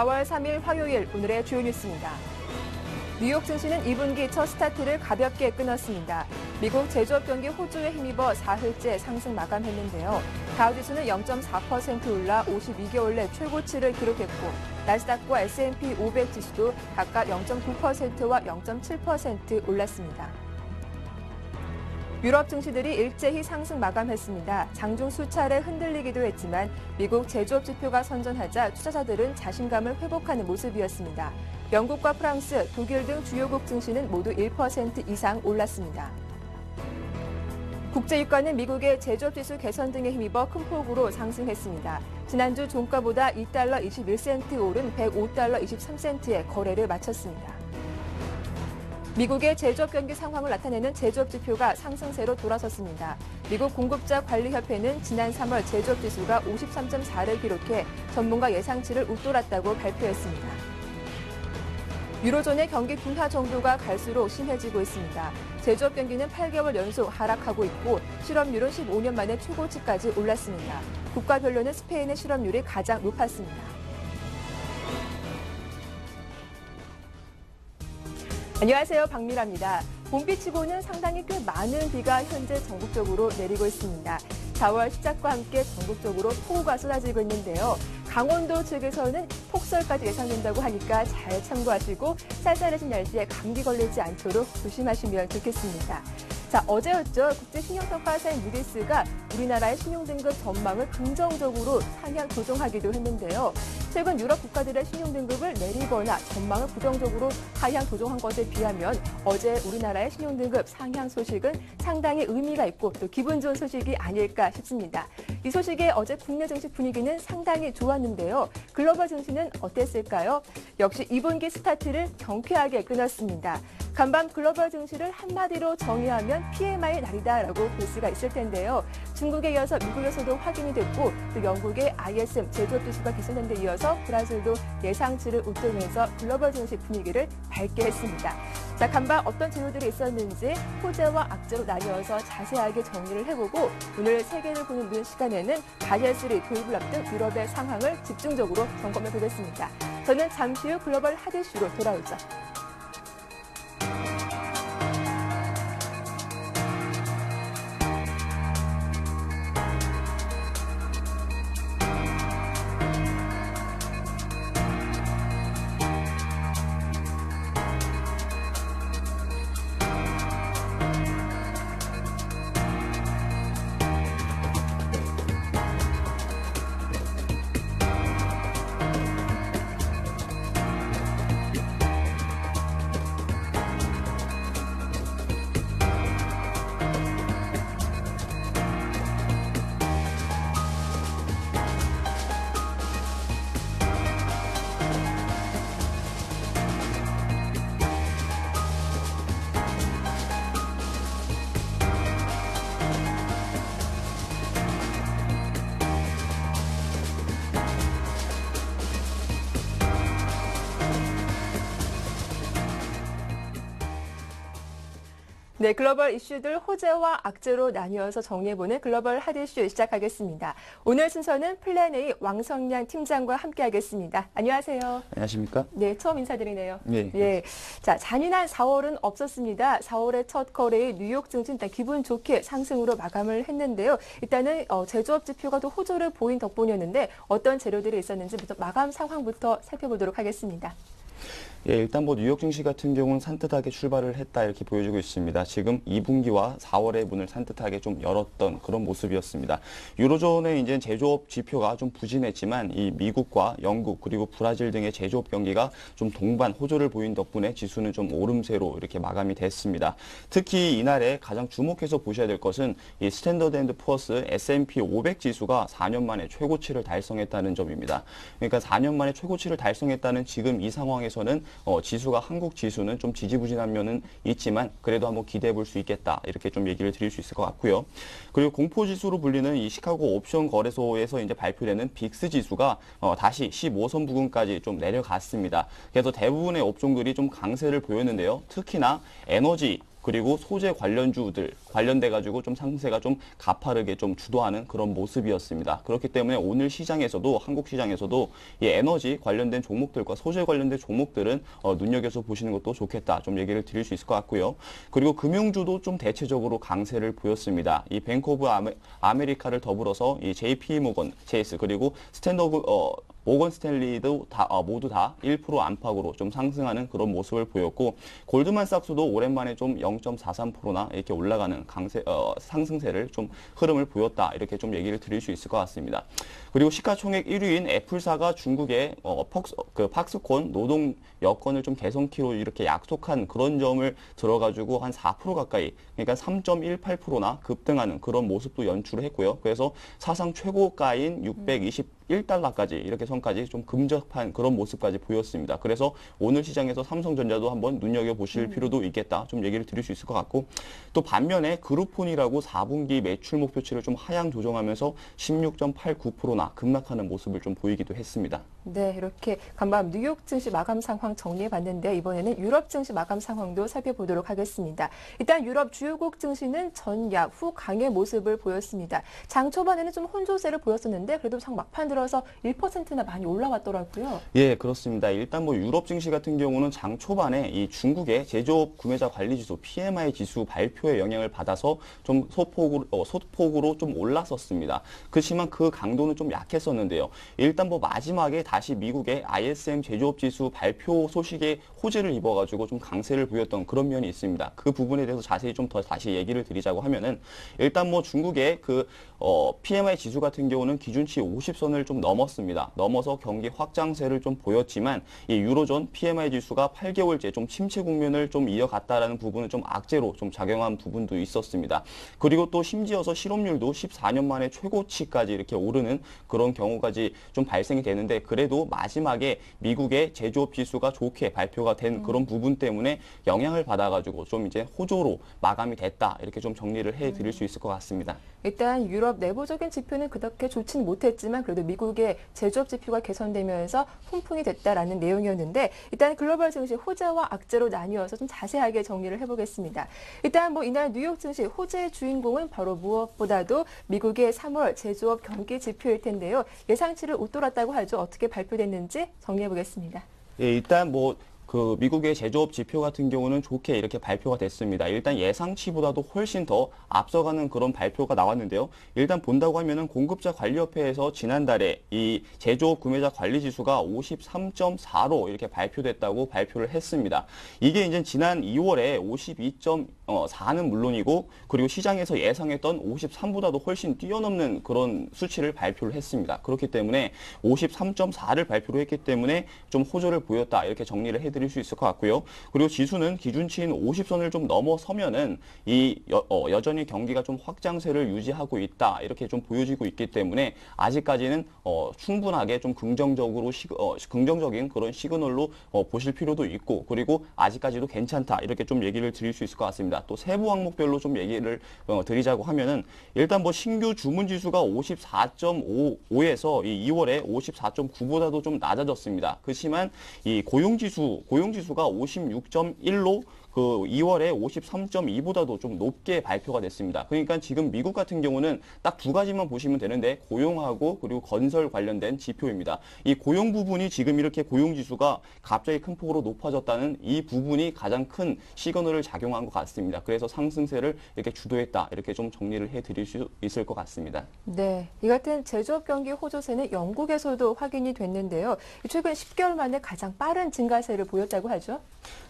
4월 3일 화요일 오늘의 주요 뉴스입니다. 뉴욕 증시는 2분기 첫 스타트를 가볍게 끊었습니다. 미국 제조업 경기 호조에 힘입어 4흘째 상승 마감했는데요. 다우지수는 0.4% 올라 52개월 내 최고치를 기록했고 나스닥과 S&P 500 지수도 각각 0.9%와 0.7% 올랐습니다. 유럽 증시들이 일제히 상승 마감했습니다. 장중 수차례 흔들리기도 했지만 미국 제조업 지표가 선전하자 투자자들은 자신감을 회복하는 모습이었습니다. 영국과 프랑스, 독일 등 주요국 증시는 모두 1% 이상 올랐습니다. 국제유가는 미국의 제조업 지수 개선 등에 힘입어 큰 폭으로 상승했습니다. 지난주 종가보다 2달러 21센트 오른 105달러 23센트에 거래를 마쳤습니다. 미국의 제조업 경기 상황을 나타내는 제조업 지표가 상승세로 돌아섰습니다. 미국 공급자 관리협회는 지난 3월 제조업 지수가 53.4를 기록해 전문가 예상치를 웃돌았다고 발표했습니다. 유로존의 경기 둔화 정도가 갈수록 심해지고 있습니다. 제조업 경기는 8개월 연속 하락하고 있고 실업률은 15년 만에 최고치까지 올랐습니다. 국가별로는 스페인의 실업률이 가장 높았습니다. 안녕하세요. 박미라입니다. 봄비치고는 상당히 꽤 많은 비가 현재 전국적으로 내리고 있습니다. 4월 시작과 함께 전국적으로 폭우가 쏟아지고 있는데요. 강원도 측에서는 폭설까지 예상된다고 하니까 잘 참고하시고 쌀쌀해진 날씨에 감기 걸리지 않도록 조심하시면 좋겠습니다. 자, 어제였죠. 국제신용평가사인 무디스가 우리나라의 신용등급 전망을 긍정적으로 상향 조정하기도 했는데요. 최근 유럽 국가들의 신용등급을 내리거나 전망을 부정적으로 하향 조정한 것에 비하면 어제 우리나라의 신용등급 상향 소식은 상당히 의미가 있고 또 기분 좋은 소식이 아닐까 싶습니다. 이 소식에 어제 국내 증시 분위기는 상당히 좋았는데요. 글로벌 증시는 어땠을까요? 역시 2분기 스타트를 경쾌하게 끊었습니다. 간밤 글로벌 증시를 한마디로 정의하면 PMI 날이다라고 볼 수가 있을 텐데요. 중국에 이어서 미국에서도 확인이 됐고 또 영국의 ISM 제조업 지수가 개선된 데 이어서 브라질도 예상치를 웃돌면서 글로벌 증시 분위기를 밝게 했습니다. 자, 간밤 어떤 재료들이 있었는지 호재와 악재로 나뉘어서 자세하게 정리를 해보고 오늘 세계를 보는 눈 시간에는 바젤3 도입을 앞둔 유럽의 상황을 집중적으로 점검해 보겠습니다. 저는 잠시 후 글로벌 핫 이슈로 돌아오죠. 네, 글로벌 이슈들 호재와 악재로 나뉘어서 정리해보는 글로벌 핫 이슈 시작하겠습니다. 오늘 순서는 플랜 A 왕성량 팀장과 함께하겠습니다. 안녕하세요. 안녕하십니까? 네, 처음 인사드리네요. 네. 예. 자, 잔인한 4월은 없었습니다. 4월의 첫 거래일 뉴욕 증시 일단 기분 좋게 상승으로 마감을 했는데요. 일단은 제조업 지표가 또 호조를 보인 덕분이었는데 어떤 재료들이 있었는지 마감 상황부터 살펴보도록 하겠습니다. 예, 일단 뉴욕 증시 같은 경우는 산뜻하게 출발을 했다 이렇게 보여주고 있습니다. 지금 2분기와 4월의 문을 산뜻하게 좀 열었던 그런 모습이었습니다. 유로존의 이제 제조업 지표가 좀 부진했지만 이 미국과 영국 그리고 브라질 등의 제조업 경기가 좀 동반 호조를 보인 덕분에 지수는 좀 오름세로 이렇게 마감이 됐습니다. 특히 이날에 가장 주목해서 보셔야 될 것은 이 스탠더드 앤드 푸어스 S&P 500 지수가 4년 만에 최고치를 달성했다는 점입니다. 그러니까 4년 만에 최고치를 달성했다는 지금 이 상황에서는 지수가 한국 지수는 좀 지지부진한 면은 있지만 그래도 한번 기대해 볼 수 있겠다 이렇게 좀 얘기를 드릴 수 있을 것 같고요. 그리고 공포지수로 불리는 이 시카고 옵션 거래소에서 이제 발표되는 빅스 지수가 다시 15선 부근까지 좀 내려갔습니다. 그래서 대부분의 업종들이 좀 강세를 보였는데요. 특히나 에너지 그리고 소재 관련주들 관련돼 가지고 좀 상승세가 좀 가파르게 좀 주도하는 그런 모습이었습니다. 그렇기 때문에 오늘 시장에서도 한국 시장에서도 이 에너지 관련된 종목들과 소재 관련된 종목들은 눈여겨서 보시는 것도 좋겠다. 좀 얘기를 드릴 수 있을 것 같고요. 그리고 금융주도 좀 대체적으로 강세를 보였습니다. 이 뱅크 오브 아메리카를 더불어서 이 JP 모건 체이스 그리고 모건 스탠리도 모두 다 1% 안팎으로 좀 상승하는 그런 모습을 보였고 골드만삭스도 오랜만에 좀 0.43%나 이렇게 올라가는 상승세를 좀 흐름을 보였다 이렇게 좀 얘기를 드릴 수 있을 것 같습니다. 그리고 시가총액 1위인 애플사가 중국의 팍스콘 노동 여건을 좀 개선키로 이렇게 약속한 그런 점을 들어가지고 한 4% 가까이 그러니까 3.18%나 급등하는 그런 모습도 연출을 했고요. 그래서 사상 최고가인 621달러까지 이렇게 선까지 좀 근접한 그런 모습까지 보였습니다. 그래서 오늘 시장에서 삼성전자도 한번 눈여겨보실 필요도 있겠다. 좀 얘기를 드릴 수 있을 것 같고 또 반면에 그룹폰이라고 4분기 매출 목표치를 좀 하향 조정하면서 16.89%나 급락하는 모습을 좀 보이기도 했습니다. 네, 이렇게 간밤 뉴욕 증시 마감 상황 정리해봤는데 이번에는 유럽 증시 마감 상황도 살펴보도록 하겠습니다. 일단 유럽 주요국 증시는 전약 후 강의 모습을 보였습니다. 장 초반에는 좀 혼조세를 보였었는데 그래도 장 막판 들어서 1%나 많이 올라왔더라고요. 예, 그렇습니다. 일단 뭐 유럽 증시 같은 경우는 장 초반에 이 중국의 제조업 구매자 관리 지수 PMI 지수 발표에 영향을 받아서 좀 소폭으로 좀 올랐었습니다. 그렇지만 그 강도는 좀 약했었는데요. 일단 뭐 마지막에 다시 미국의 ISM 제조업 지수 발표 소식에 호재를 입어가지고 좀 강세를 보였던 그런 면이 있습니다. 그 부분에 대해서 자세히 좀 더 다시 얘기를 드리자고 하면은 일단 뭐 중국의 PMI 지수 같은 경우는 기준치 50선을 좀 넘었습니다. 넘어서 경기 확장세를 좀 보였지만 이 유로존 PMI 지수가 8개월째 좀 침체 국면을 좀 이어갔다라는 부분은 좀 악재로 좀 작용한 부분도 있었습니다. 그리고 또 심지어서 실업률도 14년 만에 최고치까지 이렇게 오르는 그런 경우까지 좀 발생이 되는데 그래도 마지막에 미국의 제조업 지수가 좋게 발표가 된 그런 부분 때문에 영향을 받아가지고 좀 이제 호조로 마감이 됐다 이렇게 좀 정리를 해드릴 수 있을 것 같습니다. 일단 유럽 내부적인 지표는 그렇게 좋지는 못했지만 그래도 미국의 제조업 지표가 개선되면서 훈풍이 됐다라는 내용이었는데 일단 글로벌 증시 호재와 악재로 나뉘어서 좀 자세하게 정리를 해보겠습니다. 일단 뭐 이날 뉴욕 증시 호재의 주인공은 바로 무엇보다도 미국의 3월 제조업 경기 지표일 텐데요. 예상치를 웃돌았다고 하죠. 어떻게 발표됐는지 정리해보겠습니다. 예, 일단 미국의 제조업 지표 같은 경우는 좋게 이렇게 발표가 됐습니다. 일단 예상치보다도 훨씬 더 앞서가는 그런 발표가 나왔는데요. 일단 본다고 하면은 공급자 관리협회에서 지난달에 이 제조업 구매자 관리 지수가 53.4로 이렇게 발표됐다고 발표를 했습니다. 이게 이제 지난 2월에 52.4는 물론이고 그리고 시장에서 예상했던 53보다도 훨씬 뛰어넘는 그런 수치를 발표를 했습니다. 그렇기 때문에 53.4를 발표를 했기 때문에 좀 호조를 보였다 이렇게 정리를 해드릴 수 있을 것 같고요. 그리고 지수는 기준치인 50선을 좀 넘어서면은 여전히 경기가 좀 확장세를 유지하고 있다 이렇게 좀 보여지고 있기 때문에 아직까지는 충분하게 좀 긍정적인 그런 시그널로 보실 필요도 있고 그리고 아직까지도 괜찮다 이렇게 좀 얘기를 드릴 수 있을 것 같습니다. 또 세부 항목별로 좀 얘기를 드리자고 하면은 일단 뭐 신규 주문 지수가 54.5에서 이 2월에 54.9보다도 좀 낮아졌습니다. 그렇지만 이 고용지수가 56.1로 그 2월에 53.2보다도 좀 높게 발표가 됐습니다. 그러니까 지금 미국 같은 경우는 딱 두 가지만 보시면 되는데 고용하고 그리고 건설 관련된 지표입니다. 이 고용 부분이 지금 이렇게 고용지수가 갑자기 큰 폭으로 높아졌다는 이 부분이 가장 큰 시그널을 작용한 것 같습니다. 그래서 상승세를 이렇게 주도했다. 이렇게 좀 정리를 해드릴 수 있을 것 같습니다. 네, 이 같은 제조업 경기 호조세는 영국에서도 확인이 됐는데요. 최근 10개월 만에 가장 빠른 증가세를 보였다고 하죠?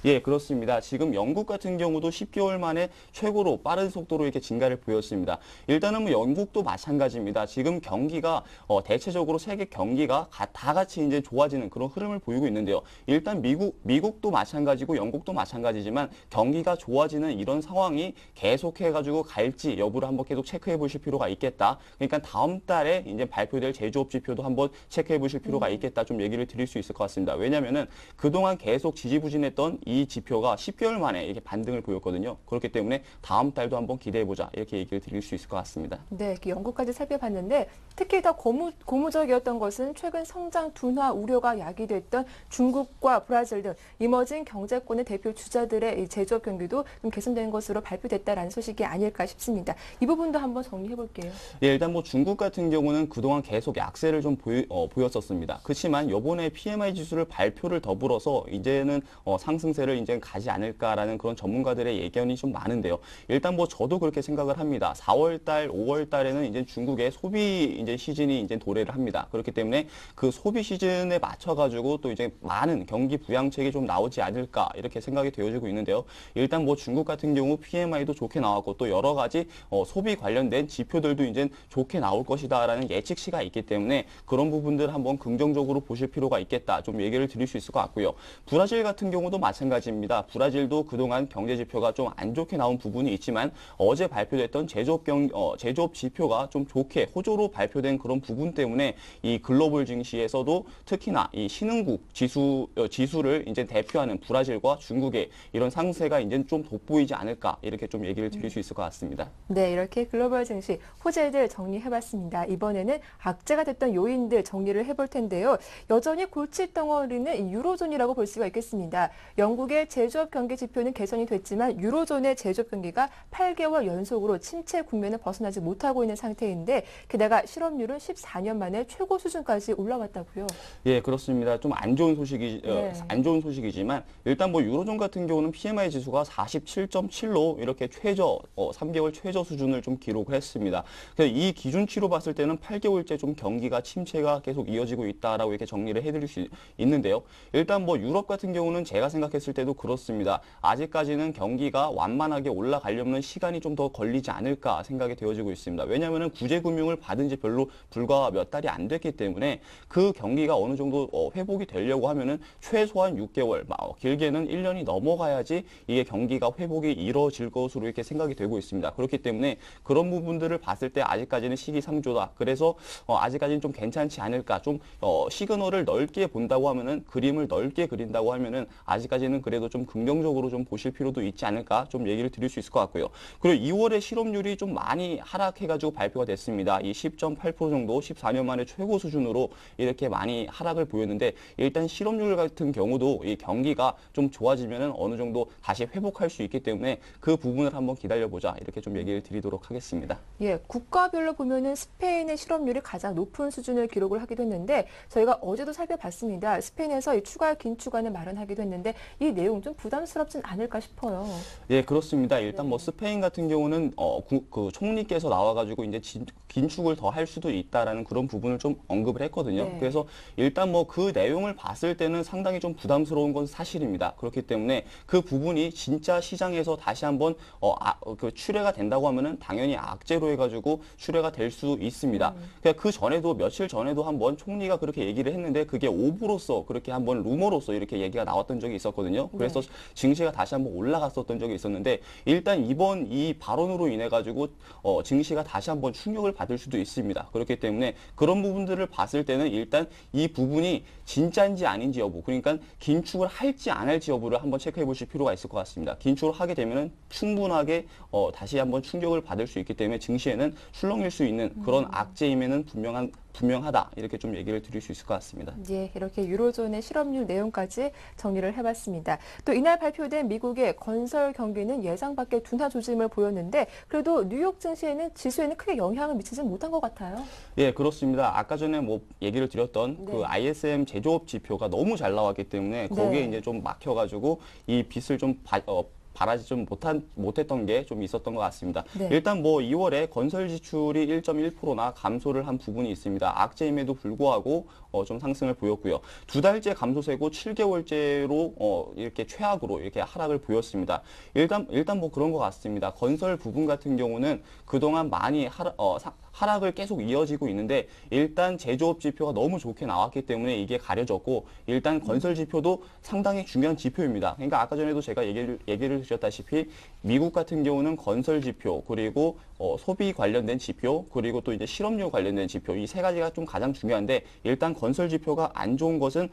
예, 그렇습니다. 지금 영국 같은 경우도 10개월 만에 최고로 빠른 속도로 이렇게 증가를 보였습니다. 일단은 뭐 영국도 마찬가지입니다. 지금 경기가 대체적으로 세계 경기가 다 같이 이제 좋아지는 그런 흐름을 보이고 있는데요. 일단 미국도 마찬가지고 영국도 마찬가지지만 경기가 좋아지는 이런 상황이 계속해가지고 갈지 여부를 한번 계속 체크해 보실 필요가 있겠다. 그러니까 다음 달에 이제 발표될 제조업 지표도 한번 체크해 보실 필요가 있겠다. 좀 얘기를 드릴 수 있을 것 같습니다. 왜냐하면은 그동안 계속 지지부진했던 했던 이 지표가 10개월 만에 이렇게 반등을 보였거든요. 그렇기 때문에 다음 달도 한번 기대해보자 이렇게 얘기를 드릴 수 있을 것 같습니다. 네, 이렇게 연구까지 살펴봤는데 특히 더 고무적이었던 것은 최근 성장 둔화 우려가 야기됐던 중국과 브라질 등 이머징 경제권의 대표 주자들의 이 제조업 경기도 좀 개선된 것으로 발표됐다라는 소식이 아닐까 싶습니다. 이 부분도 한번 정리해 볼게요. 예, 일단 뭐 중국 같은 경우는 그동안 계속 약세를 좀 보였었습니다. 그렇지만 이번에 PMI 지수를 발표를 더불어서 이제는 상승세를 이제 가지 않을까라는 그런 전문가들의 예견이 좀 많은데요. 일단 뭐 저도 그렇게 생각을 합니다. 4월 달, 5월 달에는 이제 중국의 소비 이제 시즌이 이제 도래를 합니다. 그렇기 때문에 그 소비 시즌에 맞춰가지고 또 이제 많은 경기 부양책이 좀 나오지 않을까 이렇게 생각이 되어지고 있는데요. 일단 뭐 중국 같은 경우 PMI도 좋게 나왔고 또 여러 가지 소비 관련된 지표들도 이제 좋게 나올 것이다라는 예측시가 있기 때문에 그런 부분들 한번 긍정적으로 보실 필요가 있겠다. 좀 얘기를 드릴 수 있을 것 같고요. 브라질 같은 경우도 마찬가지입니다. 브라질도 그동안 경제 지표가 좀 안 좋게 나온 부분이 있지만 어제 발표됐던 제조업 지표가 좀 좋게 호조로 발표된 그런 부분 때문에 이 글로벌 증시에서도 특히나 이 신흥국 지수를 이제 대표하는 브라질과 중국의 이런 상세가 이제 좀 돋보이지 않을까 이렇게 좀 얘기를 드릴 수 있을 것 같습니다. 네, 이렇게 글로벌 증시 호재들 정리해봤습니다. 이번에는 악재가 됐던 요인들 정리를 해볼 텐데요. 여전히 골칫덩어리는 이 유로존이라고 볼 수가 있겠습니다. 영국의 제조업 경기 지표는 개선이 됐지만 유로존의 제조업 경기가 8개월 연속으로 침체 국면을 벗어나지 못하고 있는 상태인데 게다가 실업률은 14년 만에 최고 수준까지 올라왔다고요. 예, 그렇습니다. 좀 안 좋은 안 좋은 소식이지만 일단 뭐 유로존 같은 경우는 PMI 지수가 47.7로 이렇게 3개월 최저 수준을 좀 기록을 했습니다. 그래서 이 기준치로 봤을 때는 8개월째 좀 경기가 침체가 계속 이어지고 있다라고 이렇게 정리를 해드릴 수 있는데요. 일단 뭐 유럽 같은 경우는 제가 생각했을 때도 그렇습니다. 아직까지는 경기가 완만하게 올라가려면 시간이 좀 더 걸리지 않을까 생각이 되어지고 있습니다. 왜냐하면 구제금융을 받은 지 불과 몇 달이 안 됐기 때문에 그 경기가 어느 정도 회복이 되려고 하면은 최소한 6개월, 길게는 1년이 넘어가야지 이게 경기가 회복이 이루어질 것으로 이렇게 생각이 되고 있습니다. 그렇기 때문에 그런 부분들을 봤을 때 아직까지는 시기상조다. 그래서 아직까지는 좀 괜찮지 않을까. 좀 시그널을 넓게 본다고 하면은 그림을 넓게 그린다고 하면은 아직까지는 그래도 좀 긍정적으로 좀 보실 필요도 있지 않을까. 좀 얘기를 드릴 수 있을 것 같고요. 그리고 2월에 실업률이 좀 많이 하락해가지고 발표가 됐습니다. 이 10.8% 정도 14년 만에 최고 수준으로 이렇게 많이 하락을 보였는데 일단 실업률 같은 경우도 이 경기가 좀 좋아지면은 어느 정도 다시 회복할 수 있기 때문에 그 부분을 한번 기다려보자 이렇게 좀 얘기를 드리도록 하겠습니다. 예, 국가별로 보면은 스페인의 실업률이 가장 높은 수준을 기록을 하기도 했는데 저희가 어제도 살펴봤습니다. 스페인에서 이 추가 긴축안을 마련하기도 했는데 이 내용 좀 부담스럽진 않을까 싶어요. 예, 그렇습니다. 일단 뭐 스페인 같은 경우는 그 총리께서 나와가지고 이제 긴축을 더 할 수도 있다라는 그런 부분을 좀 언급을 했거든요. 네. 그래서 일단 뭐 그 내용을 봤을 때는 상당히 좀 부담스러운 건 사실입니다. 그렇기 때문에 그 부분이 진짜 시장에서 다시 한번 그 출회가 된다고 하면은 당연히 악재로 해가지고 출회가 될 수 있습니다. 그러니까 그 전에도 며칠 전에도 한번 총리가 그렇게 얘기를 했는데 그게 오보로서 그렇게 한번 루머로서 이렇게 얘기가 나왔던 적이 있었거든요. 그래서 증시가 다시 한번 올라갔었던 적이 있었는데 일단 이번 이 발언으로 인해 가지고 증시가 다시 한번 충격을 받을 수도 있습니다. 그렇기 때문에 그런 부분들을 봤을 때는 일단 이 부분이 진짜인지 아닌지 여부, 그러니까 긴축을 할지 안 할지 여부를 한번 체크해 보실 필요가 있을 것 같습니다. 긴축을 하게 되면은 충분하게 다시 한번 충격을 받을 수 있기 때문에 증시에는 출렁일 수 있는 그런 악재임에는 분명하다 이렇게 좀 얘기를 드릴 수 있을 것 같습니다. 예, 이렇게 유로존의 실업률 내용까지 정리를 해봤습니다. 또 이날 발표된 미국의 건설 경기는 예상 밖의 둔화 조짐을 보였는데 그래도 뉴욕 증시에는 지수에는 크게 영향을 미치지 못한 것 같아요. 예, 그렇습니다. 아까 전에 뭐 얘기를 드렸던 그 ISM 제조업 지표가 너무 잘 나왔기 때문에 거기에 이제 좀 막혀가지고 이 빚을 좀 바라지 좀 못했던 게 좀 있었던 것 같습니다. 네. 일단 뭐 2월에 건설 지출이 1.1%나 감소를 한 부분이 있습니다. 악재임에도 불구하고 좀 상승을 보였고요. 두 달째 감소세고 7개월째로 이렇게 최악으로 이렇게 하락을 보였습니다. 일단 뭐 그런 것 같습니다. 건설 부분 같은 경우는 그동안 많이 하락을 계속 이어지고 있는데 일단 제조업 지표가 너무 좋게 나왔기 때문에 이게 가려졌고 일단 건설 지표도 상당히 중요한 지표입니다. 그러니까 아까 전에도 제가 얘기를 말씀해 주셨다시피 미국 같은 경우는 건설 지표, 그리고 소비 관련된 지표, 그리고 또 이제 실업률 관련된 지표, 이 세 가지가 좀 가장 중요한데, 일단 건설 지표가 안 좋은 것은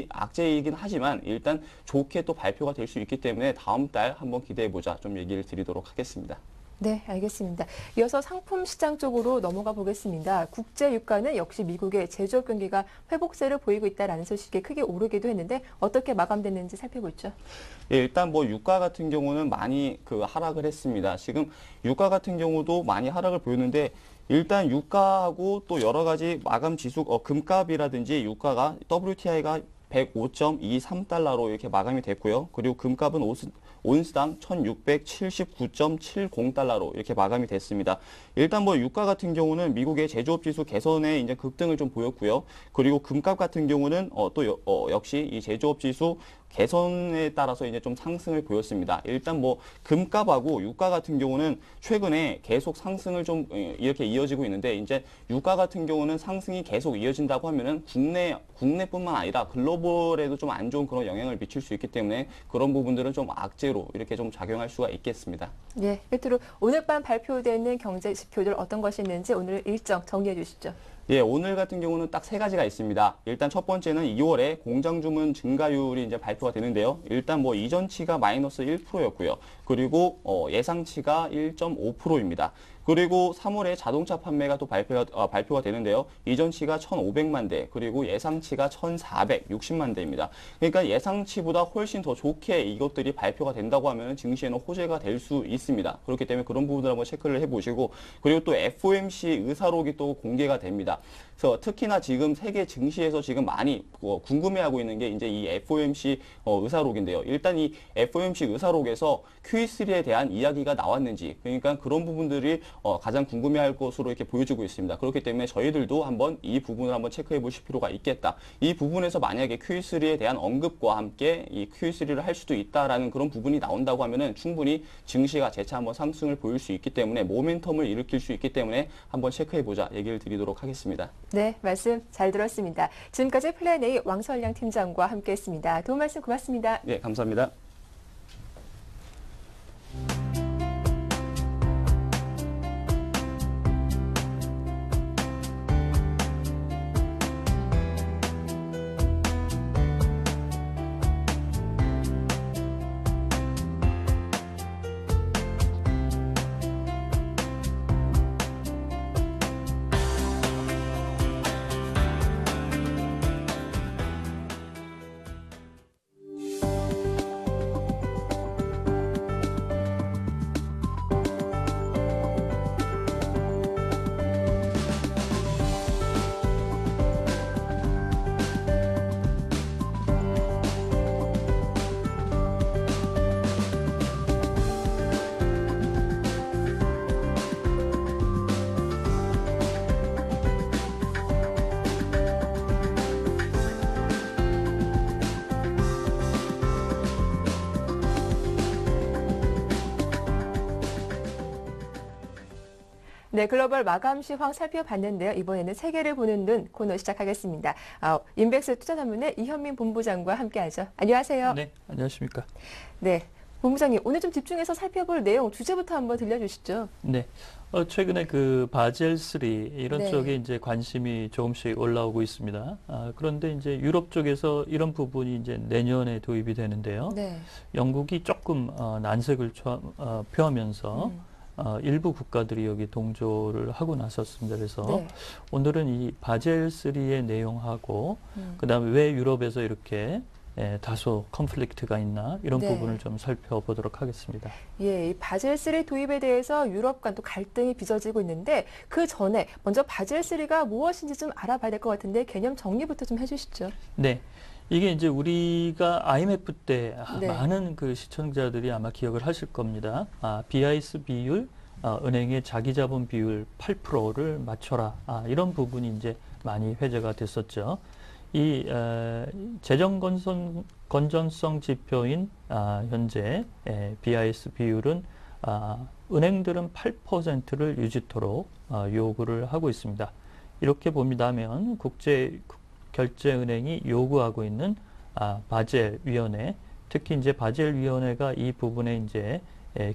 악재이긴 하지만 일단 좋게 또 발표가 될 수 있기 때문에 다음 달 한번 기대해 보자, 좀 얘기를 드리도록 하겠습니다. 네, 알겠습니다. 이어서 상품 시장 쪽으로 넘어가 보겠습니다. 국제 유가는 역시 미국의 제조업 경기가 회복세를 보이고 있다라는 소식에 크게 오르기도 했는데 어떻게 마감됐는지 살펴보죠. 예, 일단 뭐 유가 같은 경우는 많이 하락을 했습니다. 지금 유가 같은 경우도 많이 하락을 보였는데, 일단 유가하고 또 여러 가지 마감 지수, 금값이라든지 유가가 WTI가 105.23달러로 이렇게 마감이 됐고요. 그리고 금값은 온스당 1679.70달러로 이렇게 마감이 됐습니다. 일단 뭐 유가 같은 경우는 미국의 제조업 지수 개선에 이제 급등을 좀 보였고요. 그리고 금값 같은 경우는 역시 이 제조업 지수 개선에 따라서 이제 좀 상승을 보였습니다. 일단 뭐 금값하고 유가 같은 경우는 최근에 계속 상승을 좀 이렇게 이어지고 있는데, 이제 유가 같은 경우는 상승이 계속 이어진다고 하면은 국내뿐만 아니라 글로벌에도 좀 안 좋은 그런 영향을 미칠 수 있기 때문에 그런 부분들은 좀 악재로 이렇게 좀 작용할 수가 있겠습니다. 예, 끝으로 오늘 밤 발표되는 경제 지표들 어떤 것이 있는지 오늘 일정 정리해 주시죠. 예, 오늘 같은 경우는 딱 세 가지가 있습니다. 일단 첫 번째는 2월에 공장 주문 증가율이 이제 발표가 되는데요. 일단 뭐 이전치가 마이너스 1%였고요. 그리고 예상치가 1.5%입니다. 그리고 3월에 자동차 판매가 또 발표가 되는데요. 이전치가 1,500만 대, 그리고 예상치가 1,460만 대입니다. 그러니까 예상치보다 훨씬 더 좋게 이것들이 발표가 된다고 하면 증시에는 호재가 될 수 있습니다. 그렇기 때문에 그런 부분들 한번 체크를 해보시고, 그리고 또 FOMC 의사록이 또 공개가 됩니다. 그래서 특히나 지금 세계 증시에서 지금 많이 궁금해하고 있는 게 이제 이 FOMC 의사록인데요. 일단 이 FOMC 의사록에서 QE3에 대한 이야기가 나왔는지, 그러니까 그런 부분들이 가장 궁금해할 것으로 이렇게 보여지고 있습니다. 그렇기 때문에 저희들도 한번 이 부분을 한번 체크해 보실 필요가 있겠다. 이 부분에서 만약에 QE3에 대한 언급과 함께 이 QE3를 할 수도 있다라는 그런 부분이 나온다고 하면은 충분히 증시가 재차 한번 상승을 보일 수 있기 때문에, 모멘텀을 일으킬 수 있기 때문에 한번 체크해 보자 얘기를 드리도록 하겠습니다. 네, 말씀 잘 들었습니다. 지금까지 플랜 A 왕설량 팀장과 함께했습니다. 도움 말씀 고맙습니다. 네, 감사합니다. 네, 글로벌 마감 시황 살펴봤는데요. 이번에는 세계를 보는 눈 코너 시작하겠습니다. 인백스 투자자문의 이현민 본부장과 함께하죠. 안녕하세요. 네, 안녕하십니까. 네, 본부장님 오늘 좀 집중해서 살펴볼 내용 주제부터 한번 들려주시죠. 네, 최근에 그 바젤 3 이런 네. 쪽에 이제 관심이 조금씩 올라오고 있습니다. 그런데 이제 유럽 쪽에서 이런 부분이 이제 내년에 도입이 되는데요. 네. 영국이 조금 난색을 표하면서 일부 국가들이 여기 동조를 하고 나섰습니다. 그래서 네. 오늘은 이 바젤 3의 내용하고 그다음에 왜 유럽에서 이렇게 다소 컨플릭트가 있나 이런 네. 부분을 좀 살펴보도록 하겠습니다. 예, 이 바젤 3 도입에 대해서 유럽 간 또 갈등이 빚어지고 있는데 그 전에 먼저 바젤 3가 무엇인지 좀 알아봐야 될 것 같은데 개념 정리부터 좀 해주시죠. 네. 이게 이제 우리가 IMF 때 네. 많은 그 시청자들이 아마 기억을 하실 겁니다. BIS 비율, 은행의 자기자본 비율 8%를 맞춰라. 이런 부분이 이제 많이 회자가 됐었죠. 이 재정 건전성 지표인 현재 BIS 비율은 은행들은 8%를 유지토록 요구를 하고 있습니다. 이렇게 봅니다면 국제결제은행이 요구하고 있는 바젤 위원회 특히 이제 바젤위원회가 이 부분에 이제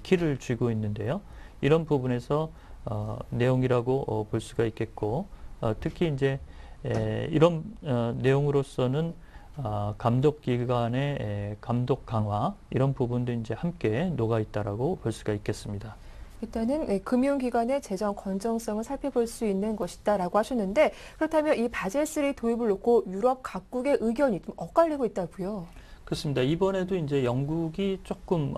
키를 쥐고 있는데요. 이런 부분에서 내용이라고 볼 수가 있겠고, 특히 이제 이런 내용으로서는 감독기관의 감독 강화 이런 부분도 이제 함께 녹아 있다라고 볼 수가 있겠습니다. 일단은 금융기관의 재정 건전성을 살펴볼 수 있는 것이다라고 하셨는데 그렇다면 이 바젤3 도입을 놓고 유럽 각국의 의견이 좀 엇갈리고 있다고요? 그렇습니다. 이번에도 이제 영국이 조금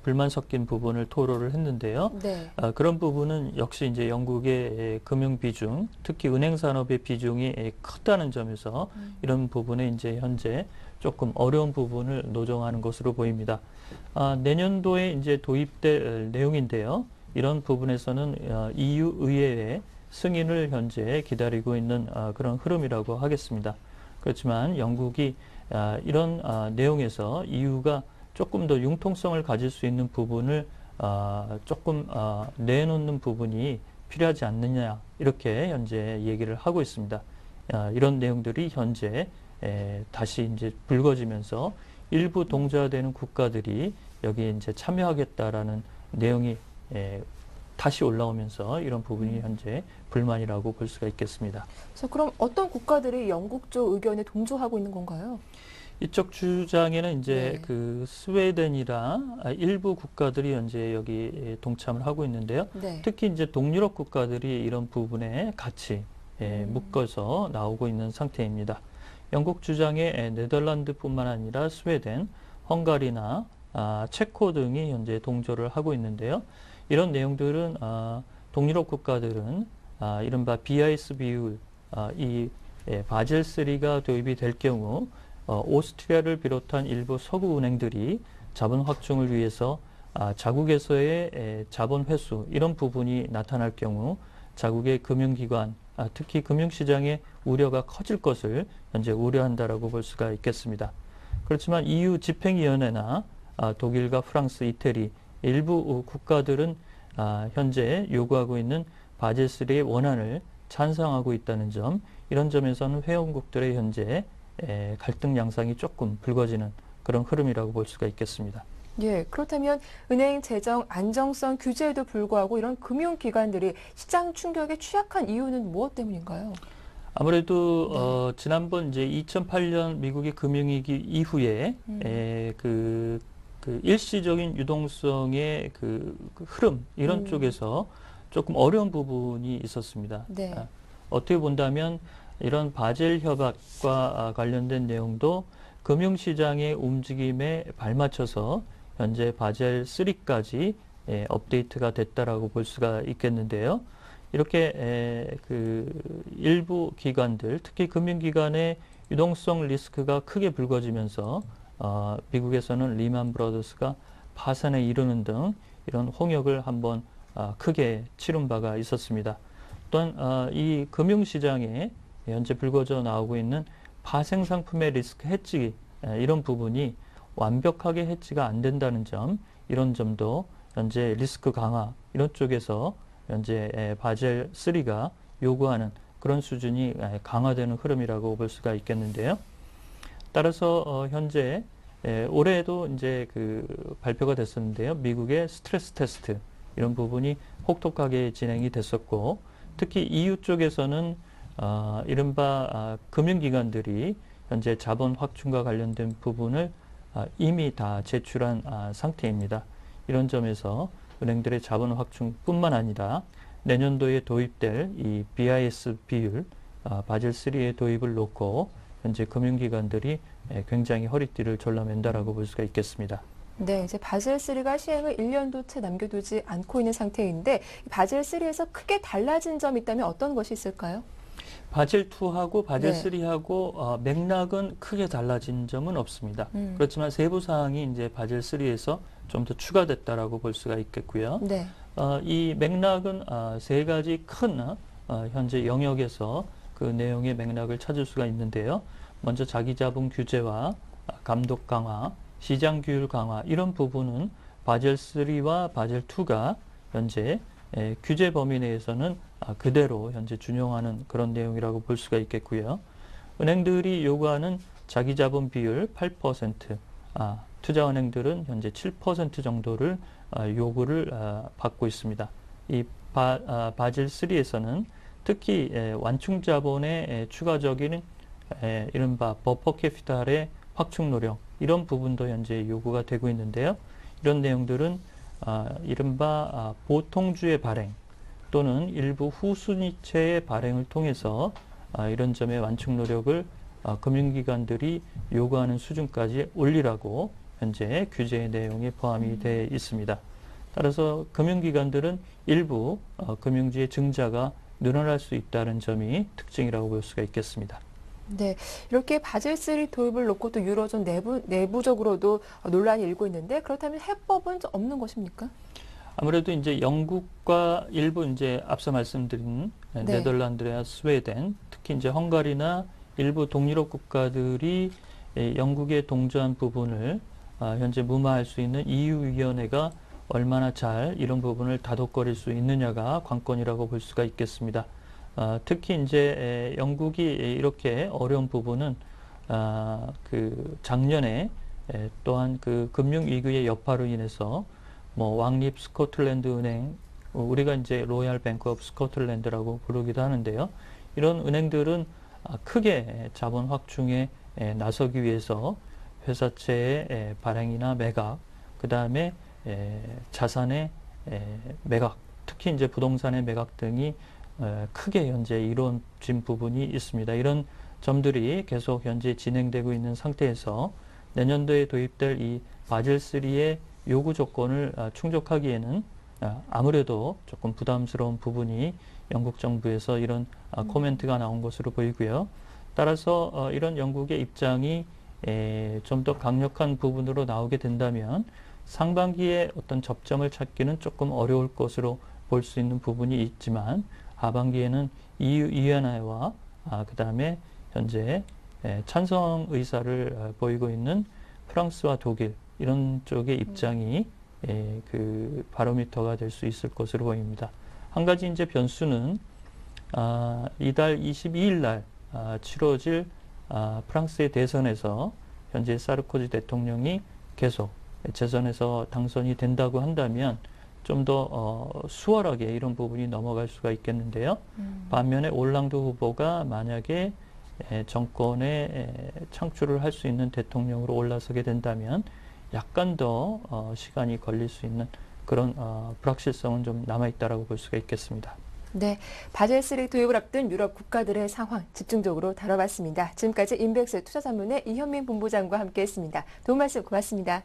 불만 섞인 부분을 토로를 했는데요. 네. 그런 부분은 역시 이제 영국의 금융 비중, 특히 은행 산업의 비중이 크다는 점에서 이런 부분에 이제 현재 조금 어려운 부분을 노정하는 것으로 보입니다. 내년도에 이제 도입될 내용인데요. 이런 부분에서는 EU 의회의 승인을 현재 기다리고 있는 그런 흐름이라고 하겠습니다. 그렇지만 영국이 이런 내용에서 EU가 조금 더 융통성을 가질 수 있는 부분을 조금 내놓는 부분이 필요하지 않느냐 이렇게 현재 얘기를 하고 있습니다. 이런 내용들이 현재 다시 이제 불거지면서 일부 동조화되는 국가들이 여기에 이제 참여하겠다라는 내용이 다시 올라오면서 이런 부분이 현재 불만이라고 볼 수가 있겠습니다. 그래서 그럼 어떤 국가들이 영국 쪽 의견에 동조하고 있는 건가요? 이쪽 주장에는 이제 네. 그 스웨덴이랑 일부 국가들이 현재 여기 동참을 하고 있는데요. 네. 특히 이제 동유럽 국가들이 이런 부분에 같이 묶어서 나오고 있는 상태입니다. 영국 주장에 네덜란드뿐만 아니라 스웨덴, 헝가리나 체코 등이 현재 동조를 하고 있는데요. 이런 내용들은 동유럽 국가들은 이른바 BIS 비율, 이 바젤3가 도입이 될 경우 오스트리아를 비롯한 일부 서구 은행들이 자본 확충을 위해서 자국에서의 자본 회수 이런 부분이 나타날 경우 자국의 금융기관, 특히 금융시장의 우려가 커질 것을 현재 우려한다라고 볼 수가 있겠습니다. 그렇지만 EU 집행위원회나 독일과 프랑스, 이태리 일부 국가들은 현재 요구하고 있는 바젤3의 원안을 찬성하고 있다는 점, 이런 점에서는 회원국들의 현재 갈등 양상이 조금 불거지는 그런 흐름이라고 볼 수가 있겠습니다. 예, 그렇다면 은행 재정 안정성 규제에도 불구하고 이런 금융기관들이 시장 충격에 취약한 이유는 무엇 때문인가요? 아무래도 지난번 이제 2008년 미국의 금융위기 이후에 그 일시적인 유동성의 그 흐름 이런 쪽에서 조금 어려운 부분이 있었습니다. 네. 어떻게 본다면 이런 바젤 협약과 관련된 내용도 금융시장의 움직임에 발맞춰서 현재 바젤 3까지 업데이트가 됐다라고 볼 수가 있겠는데요. 이렇게 그 일부 기관들, 특히 금융기관의 유동성 리스크가 크게 불거지면서 미국에서는 리만 브러더스가 파산에 이르는 등 이런 홍역을 한번 크게 치른 바가 있었습니다. 또한 이 금융시장에 현재 불거져 나오고 있는 파생상품의 리스크 해지 이런 부분이 완벽하게 해지가 안 된다는 점, 이런 점도 현재 리스크 강화 이런 쪽에서 현재 바젤 3가 요구하는 그런 수준이 강화되는 흐름이라고 볼 수가 있겠는데요. 따라서 현재 올해도 이제 그 발표가 됐었는데요. 미국의 스트레스 테스트 이런 부분이 혹독하게 진행이 됐었고, 특히 EU 쪽에서는 이른바 금융기관들이 현재 자본 확충과 관련된 부분을 이미 다 제출한 상태입니다. 이런 점에서 은행들의 자본 확충뿐만 아니라 내년도에 도입될 이 BIS 비율, 바젤 3의 도입을 놓고 현재 금융기관들이 굉장히 허리띠를 졸라맨다라고 볼 수가 있겠습니다. 네, 이제 바젤 3가 시행을 1년도 채 남겨두지 않고 있는 상태인데 바젤 3에서 크게 달라진 점이 있다면 어떤 것이 있을까요? 바젤 2하고 바젤 네. 3하고 맥락은 크게 달라진 점은 없습니다. 그렇지만 세부 사항이 이제 바젤 3에서 좀 더 추가됐다라고 볼 수가 있겠고요. 네. 이 맥락은 세 가지 큰 현재 영역에서 그 내용의 맥락을 찾을 수가 있는데요. 먼저 자기자본 규제와 감독 강화, 시장 규율 강화 이런 부분은 바젤 3와 바젤 2가 현재 규제 범위 내에서는 그대로 현재 준용하는 그런 내용이라고 볼 수가 있겠고요. 은행들이 요구하는 자기자본 비율 8%, 투자은행들은 현재 7% 정도를 요구를 받고 있습니다. 이 바질 3에서는 특히 완충 자본의 추가적인 이른바 버퍼 캐피탈의 확충 노력 이런 부분도 현재 요구가 되고 있는데요. 이런 내용들은 이른바 보통주의 발행 또는 일부 후순위채의 발행을 통해서 이런 점의 완충 노력을 금융기관들이 요구하는 수준까지 올리라고 현재 규제의 내용에 포함이 되어 있습니다. 따라서 금융기관들은 일부 금융주의 증자가 늘어날 수 있다는 점이 특징이라고 볼 수가 있겠습니다. 네, 이렇게 바젤3 도입을 놓고 또 유로존 내부적으로도 논란이 일고 있는데 그렇다면 해법은 좀 없는 것입니까? 아무래도 이제 영국과 일부 이제 앞서 말씀드린 네덜란드와 스웨덴, 특히 이제 헝가리나 일부 동유럽 국가들이 영국에 동조한 부분을 현재 무마할 수 있는 EU-위원회가 얼마나 잘 이런 부분을 다독거릴 수 있느냐가 관건이라고 볼 수가 있겠습니다. 특히 이제 영국이 이렇게 어려운 부분은 그 작년에 또한 그 금융 위기의 여파로 인해서 뭐 왕립 스코틀랜드 은행, 우리가 이제 로얄 뱅크 오브 스코틀랜드라고 부르기도 하는데요. 이런 은행들은 크게 자본 확충에 나서기 위해서 회사채의 발행이나 매각, 그 다음에 자산의 매각, 특히 이제 부동산의 매각 등이 크게 현재 이루어진 부분이 있습니다. 이런 점들이 계속 현재 진행되고 있는 상태에서 내년도에 도입될 이 바젤3의 요구 조건을 충족하기에는 아무래도 조금 부담스러운 부분이 영국 정부에서 이런 코멘트가 나온 것으로 보이고요. 따라서 이런 영국의 입장이 좀 더 강력한 부분으로 나오게 된다면 상반기에 어떤 접점을 찾기는 조금 어려울 것으로 볼 수 있는 부분이 있지만 하반기에는 EU-위원회와 그 다음에 현재 찬성 의사를 보이고 있는 프랑스와 독일 이런 쪽의 입장이 그 바로미터가 될 수 있을 것으로 보입니다. 한 가지 이제 변수는 이달 22일 날 치러질 프랑스의 대선에서 현재 사르코지 대통령이 계속 재선에서 당선이 된다고 한다면 좀 더 수월하게 이런 부분이 넘어갈 수가 있겠는데요. 반면에 올랑드 후보가 만약에 정권에 창출을 할 수 있는 대통령으로 올라서게 된다면 약간 더 시간이 걸릴 수 있는 그런 불확실성은 좀 남아있다라고 볼 수가 있겠습니다. 네, 바젤3 도입을 앞둔 유럽 국가들의 상황 집중적으로 다뤄봤습니다. 지금까지 인백스 투자자문의 이현민 본부장과 함께했습니다. 도움 말씀 고맙습니다.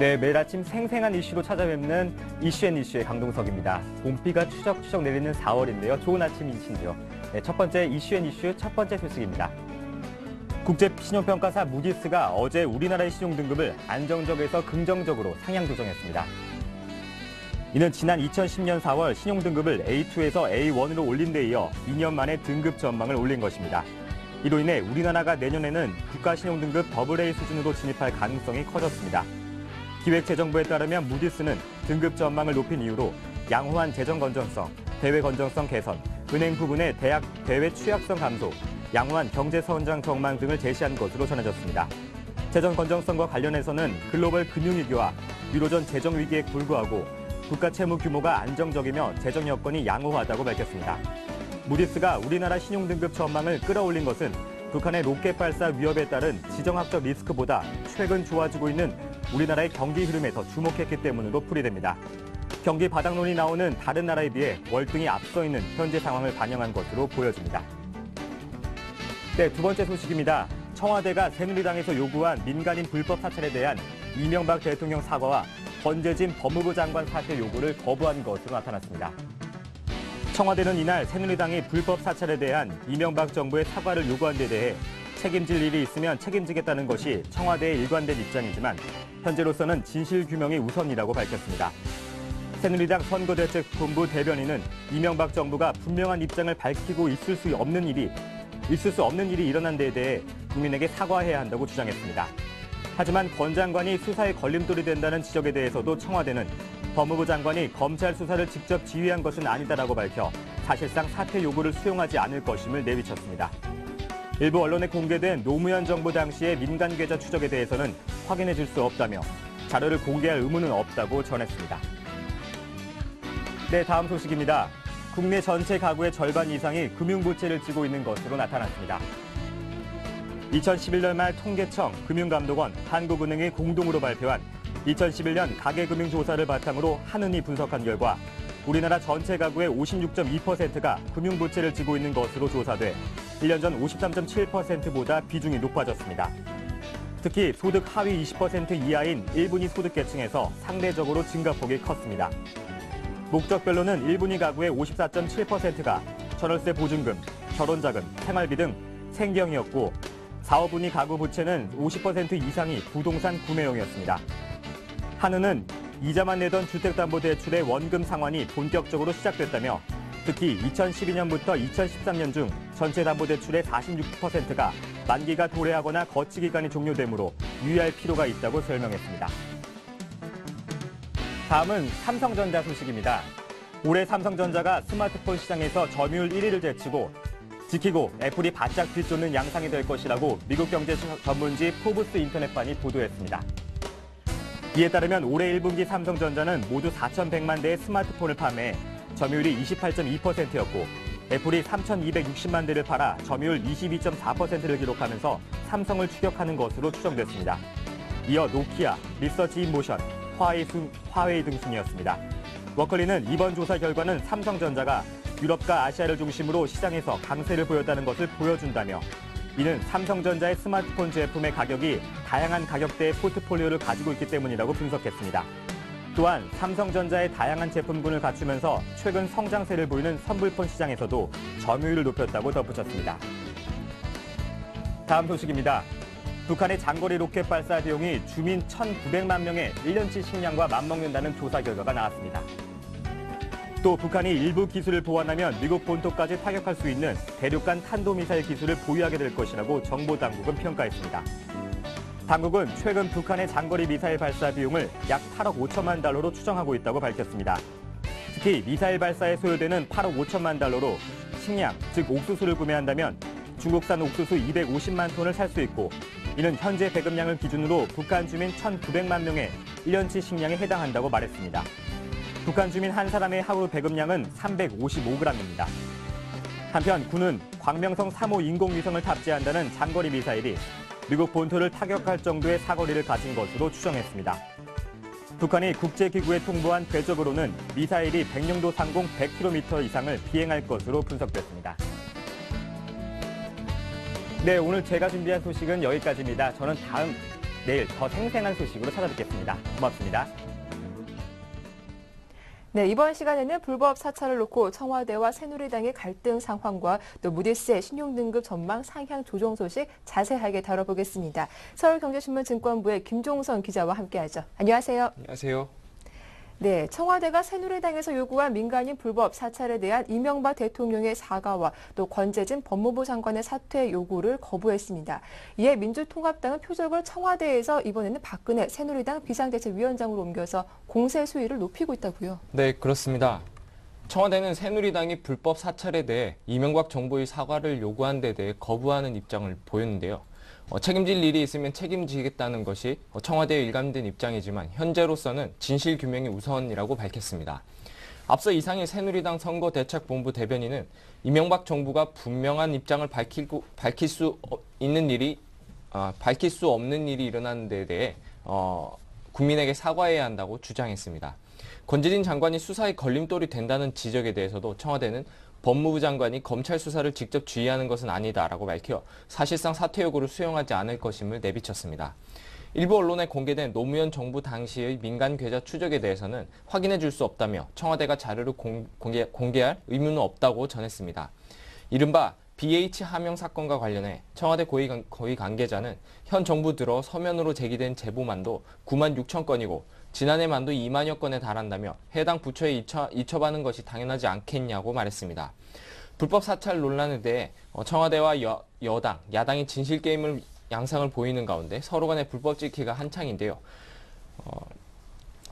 네, 매일 아침 생생한 이슈로 찾아뵙는 이슈앤이슈의 강동석입니다. 봄비가 추적추적 내리는 4월인데요. 좋은 아침이신지요. 네, 첫 번째 이슈앤이슈 첫 번째 소식입니다. 국제 신용평가사 무디스가 어제 우리나라의 신용등급을 안정적에서 긍정적으로 상향 조정했습니다. 이는 지난 2010년 4월 신용등급을 A2에서 A1으로 올린 데 이어 2년 만에 등급 전망을 올린 것입니다. 이로 인해 우리나라가 내년에는 국가신용등급 AA 수준으로 진입할 가능성이 커졌습니다. 기획재정부에 따르면 무디스는 등급 전망을 높인 이유로 양호한 재정 건전성, 대외 건전성 개선, 은행 부분의 대외 취약성 감소, 양호한 경제 성장 전망 등을 제시한 것으로 전해졌습니다. 재정 건전성과 관련해서는 글로벌 금융위기와 유로존 재정 위기에 불구하고 국가 채무 규모가 안정적이며 재정 여건이 양호하다고 밝혔습니다. 무디스가 우리나라 신용등급 전망을 끌어올린 것은 북한의 로켓 발사 위협에 따른 지정학적 리스크보다 최근 좋아지고 있는 우리나라의 경기 흐름에 더 주목했기 때문으로 풀이됩니다. 경기 바닥론이 나오는 다른 나라에 비해 월등히 앞서 있는 현재 상황을 반영한 것으로 보여집니다. 네, 두 번째 소식입니다. 청와대가 새누리당에서 요구한 민간인 불법 사찰에 대한 이명박 대통령 사과와 권재진 법무부 장관 사퇴 요구를 거부한 것으로 나타났습니다. 청와대는 이날 새누리당이 불법 사찰에 대한 이명박 정부의 사과를 요구한 데 대해 책임질 일이 있으면 책임지겠다는 것이 청와대의 일관된 입장이지만 현재로서는 진실규명이 우선이라고 밝혔습니다. 새누리당 선거대책본부 대변인은 이명박 정부가 분명한 입장을 밝히고 있을 수 없는 일이 일어난 데에 대해 국민에게 사과해야 한다고 주장했습니다. 하지만 권 장관이 수사에 걸림돌이 된다는 지적에 대해서도 청와대는 법무부 장관이 검찰 수사를 직접 지휘한 것은 아니다라고 밝혀 사실상 사퇴 요구를 수용하지 않을 것임을 내비쳤습니다. 일부 언론에 공개된 노무현 정부 당시의 민간 계좌 추적에 대해서는 확인해 줄 수 없다며 자료를 공개할 의무는 없다고 전했습니다. 네, 다음 소식입니다. 국내 전체 가구의 절반 이상이 금융부채를 지고 있는 것으로 나타났습니다. 2011년 말 통계청, 금융감독원, 한국은행이 공동으로 발표한 2011년 가계금융조사를 바탕으로 한은이 분석한 결과 우리나라 전체 가구의 56.2%가 금융부채를 지고 있는 것으로 조사돼 1년 전 53.7%보다 비중이 높아졌습니다. 특히 소득 하위 20% 이하인 1분위 소득계층에서 상대적으로 증가폭이 컸습니다. 목적별로는 1분위 가구의 54.7%가 전월세 보증금, 결혼자금, 생활비 등 생경이었고 4, 5분위 가구 부채는 50% 이상이 부동산 구매용이었습니다. 한은은 이자만 내던 주택담보대출의 원금 상환이 본격적으로 시작됐다며 특히 2012년부터 2013년 중 전체 담보대출의 46%가 만기가 도래하거나 거치 기간이 종료되므로 유의할 필요가 있다고 설명했습니다. 다음은 삼성전자 소식입니다. 올해 삼성전자가 스마트폰 시장에서 점유율 1위를 지키고 애플이 바짝 뒤쫓는 양상이 될 것이라고 미국 경제 전문지 포브스 인터넷판이 보도했습니다. 이에 따르면 올해 1분기 삼성전자는 모두 4,100만 대의 스마트폰을 판매해 점유율이 28.2%였고 애플이 3,260만 대를 팔아 점유율 22.4%를 기록하면서 삼성을 추격하는 것으로 추정됐습니다. 이어 노키아, 리서치인모션, 화웨이 등 순이었습니다. 워클리는 이번 조사 결과는 삼성전자가 유럽과 아시아를 중심으로 시장에서 강세를 보였다는 것을 보여준다며 이는 삼성전자의 스마트폰 제품의 가격이 다양한 가격대의 포트폴리오를 가지고 있기 때문이라고 분석했습니다. 또한 삼성전자의 다양한 제품군을 갖추면서 최근 성장세를 보이는 선불폰 시장에서도 점유율을 높였다고 덧붙였습니다. 다음 소식입니다. 북한의 장거리 로켓 발사 비용이 주민 1,900만 명의 1년치 식량과 맞먹는다는 조사 결과가 나왔습니다. 또 북한이 일부 기술을 보완하면 미국 본토까지 타격할 수 있는 대륙간 탄도미사일 기술을 보유하게 될 것이라고 정보당국은 평가했습니다. 당국은 최근 북한의 장거리 미사일 발사 비용을 약 8억 5천만 달러로 추정하고 있다고 밝혔습니다. 특히 미사일 발사에 소요되는 8억 5천만 달러로 식량, 즉 옥수수를 구매한다면 중국산 옥수수 250만 톤을 살 수 있고 이는 현재 배급량을 기준으로 북한 주민 1,900만 명의 1년치 식량에 해당한다고 말했습니다. 북한 주민 한 사람의 하루 배급량은 355g입니다. 한편 군은 광명성 3호 인공위성을 탑재한다는 장거리 미사일이 미국 본토를 타격할 정도의 사거리를 가진 것으로 추정했습니다. 북한이 국제기구에 통보한 궤적으로는 미사일이 백령도 상공 100km 이상을 비행할 것으로 분석됐습니다. 네, 오늘 제가 준비한 소식은 여기까지입니다. 저는 다음 내일 더 생생한 소식으로 찾아뵙겠습니다. 고맙습니다. 네, 이번 시간에는 불법 사찰을 놓고 청와대와 새누리당의 갈등 상황과 또 무디스의 신용등급 전망 상향 조정 소식 자세하게 다뤄보겠습니다. 서울경제신문 증권부의 김종선 기자와 함께하죠. 안녕하세요. 안녕하세요. 네, 청와대가 새누리당에서 요구한 민간인 불법 사찰에 대한 이명박 대통령의 사과와 또 권재진 법무부 장관의 사퇴 요구를 거부했습니다. 이에 민주통합당은 표적을 청와대에서 이번에는 박근혜 새누리당 비상대책위원장으로 옮겨서 공세 수위를 높이고 있다고요. 네, 그렇습니다. 청와대는 새누리당이 불법 사찰에 대해 이명박 정부의 사과를 요구한 데 대해 거부하는 입장을 보였는데요. 책임질 일이 있으면 책임지겠다는 것이 청와대의 일관된 입장이지만 현재로서는 진실규명이 우선이라고 밝혔습니다. 앞서 이상일 새누리당 선거대책본부 대변인은 이명박 정부가 분명한 입장을 밝힐 수 없는 일이 일어나는 데 대해 국민에게 사과해야 한다고 주장했습니다. 권재진 장관이 수사에 걸림돌이 된다는 지적에 대해서도 청와대는 법무부 장관이 검찰 수사를 직접 지휘하는 것은 아니다라고 밝혀 사실상 사퇴 요구를 수용하지 않을 것임을 내비쳤습니다. 일부 언론에 공개된 노무현 정부 당시의 민간 계좌 추적에 대해서는 확인해 줄 수 없다며 청와대가 자료를 공개할 의무는 없다고 전했습니다. 이른바 BH 하명 사건과 관련해 청와대 고위 관계자는 현 정부 들어 서면으로 제기된 제보만도 9만 6천 건이고 지난해만도 2만여 건에 달한다며 해당 부처에 이첩하는 것이 당연하지 않겠냐고 말했습니다. 불법 사찰 논란에 대해 청와대와 여당, 야당이 진실게임을 양상을 보이는 가운데 서로 간의 불법 찍기가 한창인데요.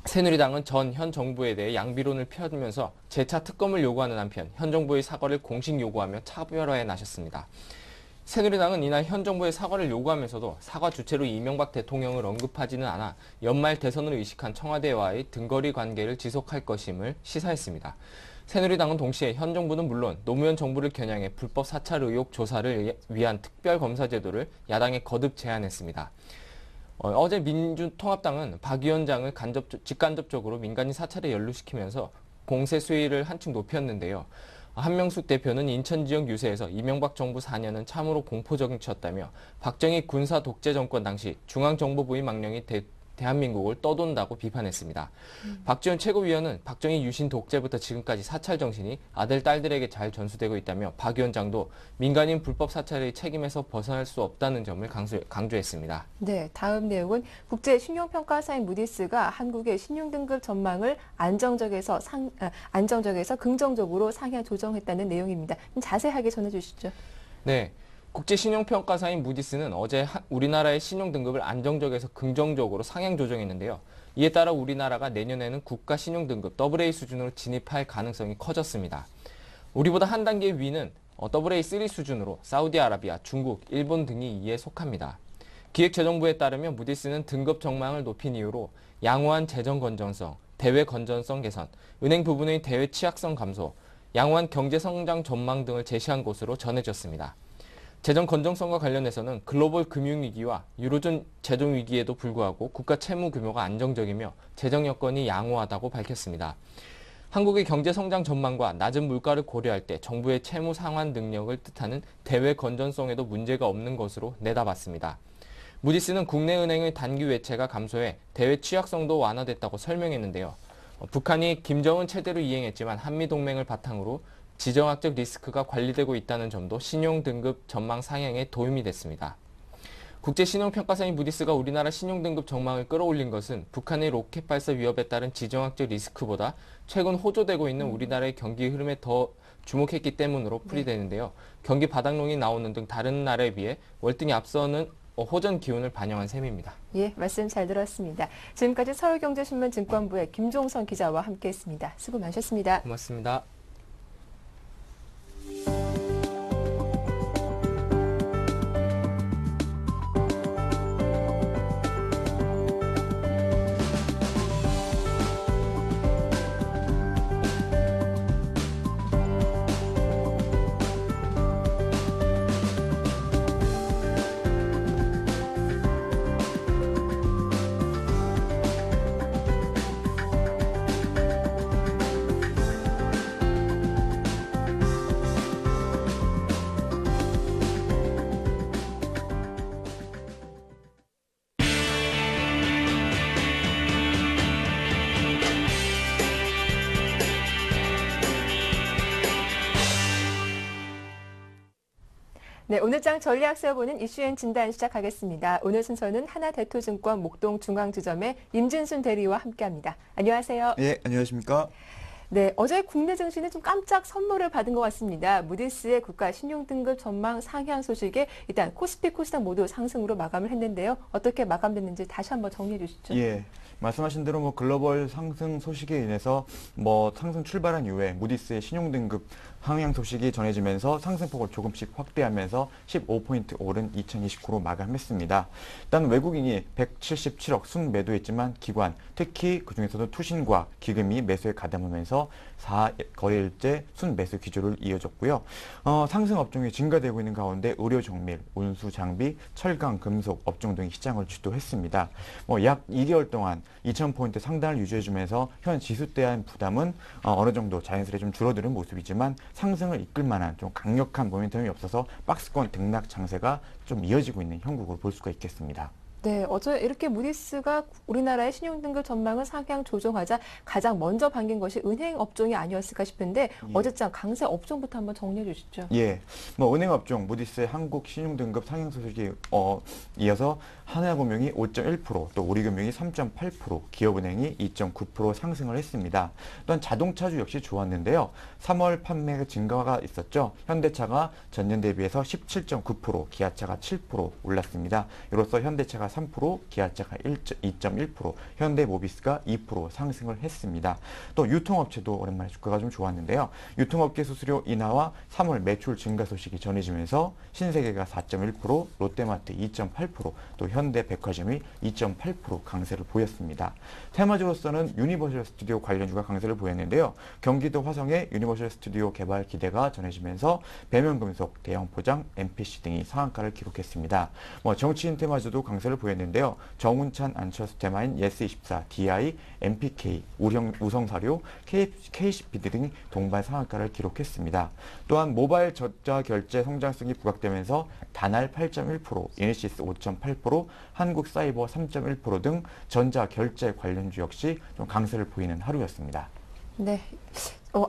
새누리당은 현 정부에 대해 양비론을 펴면서 재차 특검을 요구하는 한편 현 정부의 사과를 공식 요구하며 차별화에 나섰습니다. 새누리당은 이날 현 정부의 사과를 요구하면서도 사과 주체로 이명박 대통령을 언급하지는 않아 연말 대선을 의식한 청와대와의 등거리 관계를 지속할 것임을 시사했습니다. 새누리당은 동시에 현 정부는 물론 노무현 정부를 겨냥해 불법 사찰 의혹 조사를 위한 특별검사 제도를 야당에 거듭 제안했습니다. 어제 민주통합당은 박 위원장을 직간접적으로 민간인 사찰에 연루시키면서 공세 수위를 한층 높였는데요. 한명숙 대표는 인천 지역 유세에서 이명박 정부 4년은 참으로 공포적인 쳤다며 박정희 군사 독재 정권 당시 중앙정보부의 망령이 대한민국을 떠돈다고 비판했습니다. 박지원 최고위원은 박정희 유신 독재부터 지금까지 사찰 정신이 아들, 딸들에게 잘 전수되고 있다며 박 위원장도 민간인 불법 사찰의 책임에서 벗어날 수 없다는 점을 강조했습니다. 네, 다음 내용은 국제 신용평가사인 무디스가 한국의 신용등급 전망을 안정적에서 긍정적으로 상향 조정했다는 내용입니다. 자세하게 전해주시죠. 네. 국제신용평가사인 무디스는 어제 우리나라의 신용등급을 안정적에서 긍정적으로 상향 조정했는데요. 이에 따라 우리나라가 내년에는 국가 신용등급 AA 수준으로 진입할 가능성이 커졌습니다. 우리보다 한 단계 위는 AA3 수준으로 사우디아라비아, 중국, 일본 등이 이에 속합니다. 기획재정부에 따르면 무디스는 등급 전망을 높인 이유로 양호한 재정 건전성, 대외 건전성 개선, 은행 부분의 대외 취약성 감소, 양호한 경제성장 전망 등을 제시한 것으로 전해졌습니다. 재정 건전성과 관련해서는 글로벌 금융위기와 유로존 재정위기에도 불구하고 국가 채무 규모가 안정적이며 재정 여건이 양호하다고 밝혔습니다. 한국의 경제성장 전망과 낮은 물가를 고려할 때 정부의 채무 상환 능력을 뜻하는 대외 건전성에도 문제가 없는 것으로 내다봤습니다. 무디스는 국내 은행의 단기 외채가 감소해 대외 취약성도 완화됐다고 설명했는데요. 북한이 김정은 체제로 이행했지만 한미동맹을 바탕으로 지정학적 리스크가 관리되고 있다는 점도 신용등급 전망 상향에 도움이 됐습니다. 국제신용평가사인 무디스가 우리나라 신용등급 전망을 끌어올린 것은 북한의 로켓 발사 위협에 따른 지정학적 리스크보다 최근 호조되고 있는 우리나라의 경기 흐름에 더 주목했기 때문으로 풀이되는데요. 경기 바닥론이 나오는 등 다른 나라에 비해 월등히 앞서는 호전 기운을 반영한 셈입니다. 예, 말씀 잘 들었습니다. 지금까지 서울경제신문 증권부의 김종선 기자와 함께했습니다. 수고 많으셨습니다. 고맙습니다. 네, 오늘 장 전략 세워보는 이슈앤 진단 시작하겠습니다. 오늘 순서는 하나대투증권 목동중앙지점의 임진순 대리와 함께합니다. 안녕하세요. 예, 안녕하십니까? 네, 어제 국내 증시는 좀 깜짝 선물을 받은 것 같습니다. 무디스의 국가 신용등급 전망 상향 소식에 일단 코스피, 코스닥 모두 상승으로 마감을 했는데요. 어떻게 마감됐는지 다시 한번 정리해 주시죠. 예. 말씀하신 대로 글로벌 상승 소식에 인해서 상승 출발한 이후에 무디스의 신용등급 상향 소식이 전해지면서 상승폭을 조금씩 확대하면서 15포인트 오른 2029로 마감했습니다. 일단 외국인이 177억 순매도했지만 기관, 특히 그중에서도 투신과 기금이 매수에 가담하면서 4거래일째 순매수 기조를 이어졌고요. 상승 업종이 증가되고 있는 가운데 의료 정밀, 운수 장비, 철강, 금속 업종 등이 시장을 주도했습니다. 약 2개월 동안 2000포인트 상단을 유지해주면서 현 지수대에 대한 부담은 어느 정도 자연스레 좀 줄어드는 모습이지만 상승을 이끌 만한 좀 강력한 모멘텀이 없어서 박스권 등락 장세가 좀 이어지고 있는 형국으로 볼 수가 있겠습니다. 네, 어제 이렇게 무디스가 우리나라의 신용등급 전망을 상향 조정하자 가장 먼저 반긴 것이 은행 업종이 아니었을까 싶은데 어제장 강세 업종부터 한번 정리해 주시죠. 예, 은행 업종 무디스의 한국 신용등급 상향 소식이 이어서 하나금융이 5.1%, 또 우리금융이 3.8%, 기업은행이 2.9% 상승을 했습니다. 또한 자동차주 역시 좋았는데요. 3월 판매 증가가 있었죠. 현대차가 전년 대비해서 17.9%, 기아차가 7% 올랐습니다. 이로써 현대차가 3%, 기아차가 2.1%, 현대모비스가 2% 상승을 했습니다. 또 유통업체도 오랜만에 주가가 좀 좋았는데요. 유통업계 수수료 인하와 3월 매출 증가 소식이 전해지면서 신세계가 4.1%, 롯데마트 2.8%, 또 현대백화점이 2.8% 강세를 보였습니다. 테마주로서는 유니버셜 스튜디오 관련주가 강세를 보였는데요. 경기도 화성의 유니버셜 스튜디오 개발 기대가 전해지면서 배면금속, 대형포장, MPC 등이 상한가를 기록했습니다. 정치인 테마주도 강세를 보였는데요. 정운찬 안철수 테마인 예스24, DI, MPK, 우성사료, KCPD 등이 동반 상한가를 기록했습니다. 또한 모바일 전자결제 성장성이 부각되면서 다날 8.1%, 이니시스 5.8%, 한국사이버 3.1% 등 전자결제 관련주 역시 좀 강세를 보이는 하루였습니다. 네.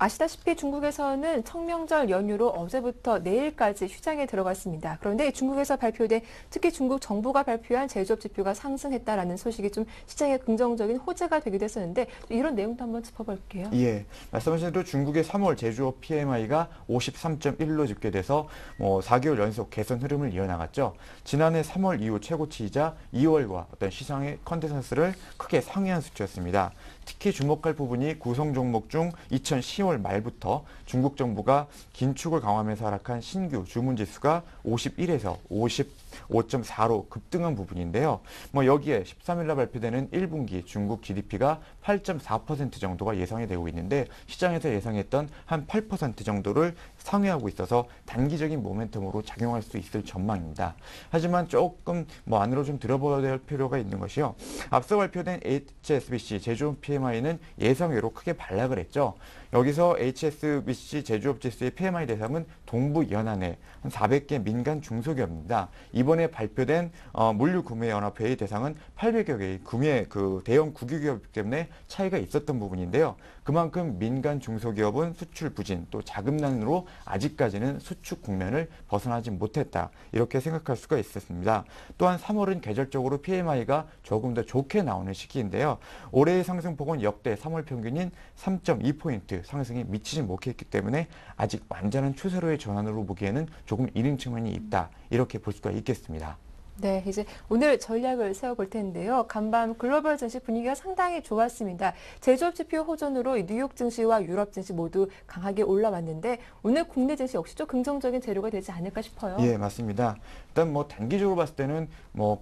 아시다시피 중국에서는 청명절 연휴로 어제부터 내일까지 휴장에 들어갔습니다. 그런데 중국에서 발표된 특히 중국 정부가 발표한 제조업 지표가 상승했다라는 소식이 좀 시장에 긍정적인 호재가 되기도 했었는데 이런 내용도 한번 짚어볼게요. 예, 말씀하신 대로 중국의 3월 제조업 PMI가 53.1로 집계돼서 4개월 연속 개선 흐름을 이어나갔죠. 지난해 3월 이후 최고치이자 2월과 어떤 시장의 컨센서스를 크게 상회한 수치였습니다. 특히 주목할 부분이 구성 종목 중 2010월 말부터 중국 정부가 긴축을 강화하면서 하락한 신규 주문 지수가 51에서 55.4로 급등한 부분인데요. 여기에 13일날 발표되는 1분기 중국 GDP가 8.4% 정도가 예상이 되고 있는데 시장에서 예상했던 한 8% 정도를 상회하고 있어서 단기적인 모멘텀으로 작용할 수 있을 전망입니다. 하지만 조금 안으로 좀 들어봐야 될 필요가 있는 것이요. 앞서 발표된 HSBC 제조업 PMI는 예상외로 크게 반락을 했죠. 여기서 HSBC 제조업 지수의 PMI 대상은 동부 연안의 한 400개 민간 중소기업입니다. 이번에 발표된 물류구매연합회의 대상은 800여 개의 구매 대형 국유기업이기 때문에 차이가 있었던 부분인데요. 그만큼 민간 중소기업은 수출 부진 또 자금난으로 아직까지는 수축 국면을 벗어나지 못했다. 이렇게 생각할 수가 있었습니다. 또한 3월은 계절적으로 PMI가 조금 더 좋게 나오는 시기인데요. 올해의 상승폭은 역대 3월 평균인 3.2포인트 상승이 미치지 못했기 때문에 아직 완전한 추세로의 전환으로 보기에는 조금 이른 측면이 있다. 이렇게 볼 수가 있겠습니다. 네, 이제 오늘 전략을 세워볼 텐데요. 간밤 글로벌 증시 분위기가 상당히 좋았습니다. 제조업 지표 호전으로 뉴욕 증시와 유럽 증시 모두 강하게 올라왔는데 오늘 국내 증시 역시 좀 긍정적인 재료가 되지 않을까 싶어요. 예, 맞습니다. 일단 단기적으로 봤을 때는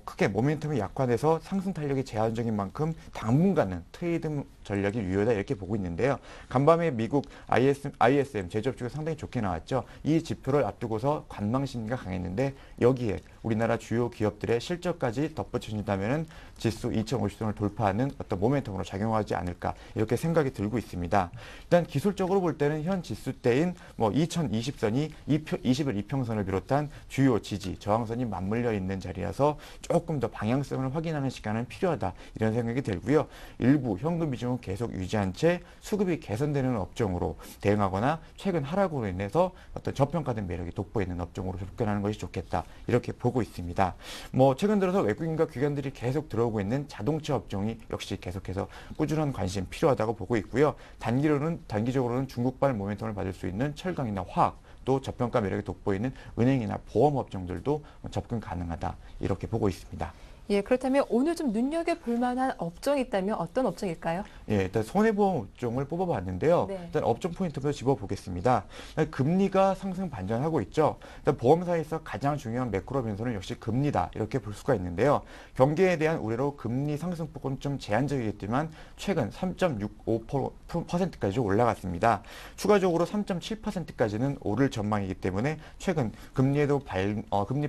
크게 모멘텀이 약화돼서 상승 탄력이 제한적인 만큼 당분간은 트레이드 전략이 유효하다 이렇게 보고 있는데요. 간밤에 미국 ISM 제조업지가 상당히 좋게 나왔죠. 이 지표를 앞두고서 관망 심리가 강했는데 여기에 우리나라 주요 기업들의 실적까지 덧붙여진다면 지수 2050선을 돌파하는 어떤 모멘텀으로 작용하지 않을까 이렇게 생각이 들고 있습니다. 일단 기술적으로 볼 때는 현 지수 때인 2020선이 20일 이평선을 비롯한 주요 지지, 저항선이 맞물려 있는 자리라서 조금 더 방향성을 확인하는 시간은 필요하다 이런 생각이 들고요. 일부 현금 비중은 계속 유지한 채 수급이 개선되는 업종으로 대응하거나 최근 하락으로 인해서 어떤 저평가된 매력이 돋보이는 업종으로 접근하는 것이 좋겠다 이렇게 보고 있습니다. 최근 들어서 외국인과 기관들이 계속 들어오고 있는 자동차 업종이 역시 계속해서 꾸준한 관심 필요하다고 보고 있고요. 단기적으로는 중국발 모멘텀을 받을 수 있는 철강이나 화학, 또 저평가 매력이 돋보이는 은행이나 보험 업종들도 접근 가능하다 이렇게 보고 있습니다. 예, 그렇다면 오늘 좀 눈여겨볼 만한 업종이 있다면 어떤 업종일까요? 예, 일단 손해보험 업종을 뽑아봤는데요. 네. 일단 업종 포인트부터 짚어보겠습니다. 금리가 상승 반전하고 있죠. 일단 보험사에서 가장 중요한 매크로 변수는 역시 금리다 이렇게 볼 수가 있는데요. 경기에 대한 우려로 금리 상승폭은 좀 제한적이겠지만 최근 3.65%까지 올라갔습니다. 추가적으로 3.7%까지는 오를 전망이기 때문에 최근 금리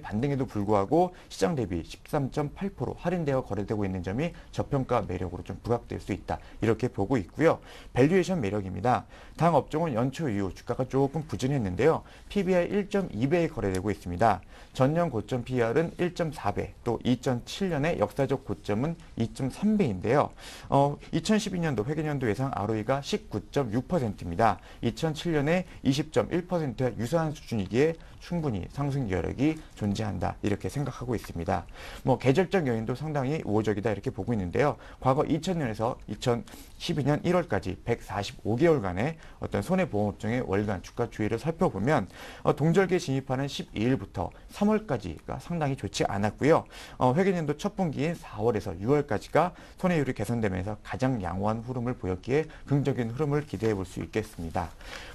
반등에도 불구하고 시장 대비 13.8% 할인되어 거래되고 있는 점이 저평가 매력으로 좀 부각될 수 있다. 이렇게 보고 있고요. 밸류에이션 매력입니다. 당 업종은 연초 이후 주가가 조금 부진했는데요. PBR 1.2배에 거래되고 있습니다. 전년 고점 PR은 1.4배, 또 2007년의 역사적 고점은 2.3배인데요. 2012년도 회계연도 예상 ROE가 19.6%입니다. 2007년에 20.1%와 유사한 수준이기에 충분히 상승 여력이 존재한다. 이렇게 생각하고 있습니다. 계절적 요인도 상당히 우호적이다 이렇게 보고 있는데요. 과거 2000년에서 2012년 1월까지 145개월간의 어떤 손해보험업종의 월간 주가 추이를 살펴보면 동절기에 진입하는 12일부터 3월까지가 상당히 좋지 않았고요. 회계연도 첫 분기인 4월에서 6월까지가 손해율이 개선되면서 가장 양호한 흐름을 보였기에 긍정적인 흐름을 기대해 볼 수 있겠습니다.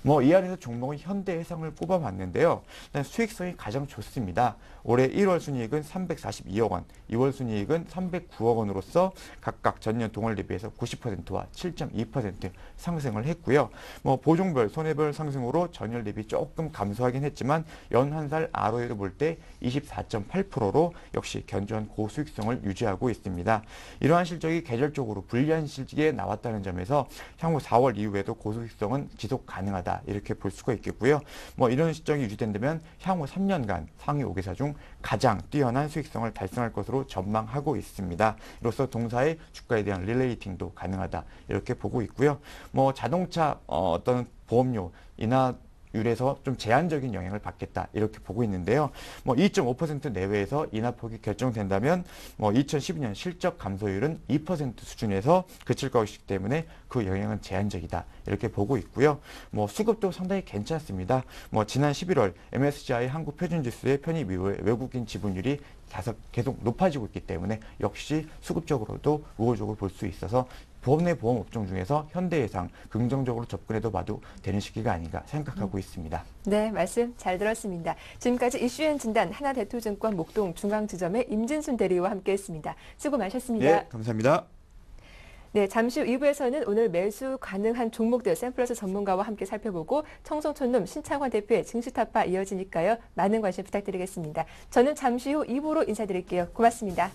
이 안에서 종목은 현대해상을 꼽아봤는데요. 수익성이 가장 좋습니다. 올해 1월 순이익은 342억 원, 2월 순이익은 309억 원으로서 각각 전년 동월 대비해서 90%와 7.2% 상승을 했고요. 보종별, 손해별 상승으로 전월 대비 조금 감소하긴 했지만 연한살 ROE를 볼 때 24.8%로 역시 견조한 고수익성을 유지하고 있습니다. 이러한 실적이 계절적으로 불리한 시기에 나왔다는 점에서 향후 4월 이후에도 고수익성은 지속 가능하다 이렇게 볼 수가 있겠고요. 이런 실적이 유지된다면 향후 3년간 상위 5개사 중 가장 뛰어난 수익성을 달성할 것으로 전망하고 있습니다. 이로써 동사의 주가에 대한 릴레이팅도 가능하다 이렇게 보고 있고요. 자동차 어떤 보험료 인하율에서 좀 제한적인 영향을 받겠다 이렇게 보고 있는데요. 2.5% 내외에서 인하폭이 결정된다면 2012년 실적 감소율은 2% 수준에서 그칠 것이기 때문에 그 영향은 제한적이다 이렇게 보고 있고요. 수급도 상당히 괜찮습니다. 지난 11월 MSCI 한국 표준지수의 편입 이후에 외국인 지분율이 계속 높아지고 있기 때문에 역시 수급적으로도 우호적으로 볼 수 있어서 보험 업종 중에서 현대해상 긍정적으로 접근해도 봐도 되는 시기가 아닌가 생각하고 있습니다. 네, 말씀 잘 들었습니다. 지금까지 이슈앤 진단 하나대투증권 목동 중앙지점의 임진순 대리와 함께했습니다. 수고 많으셨습니다. 네, 감사합니다. 네, 잠시 후 2부에서는 오늘 매수 가능한 종목들 샘플러스 전문가와 함께 살펴보고 청송촌놈 신창환 대표의 증시타파 이어지니까요. 많은 관심 부탁드리겠습니다. 저는 잠시 후 2부로 인사드릴게요. 고맙습니다.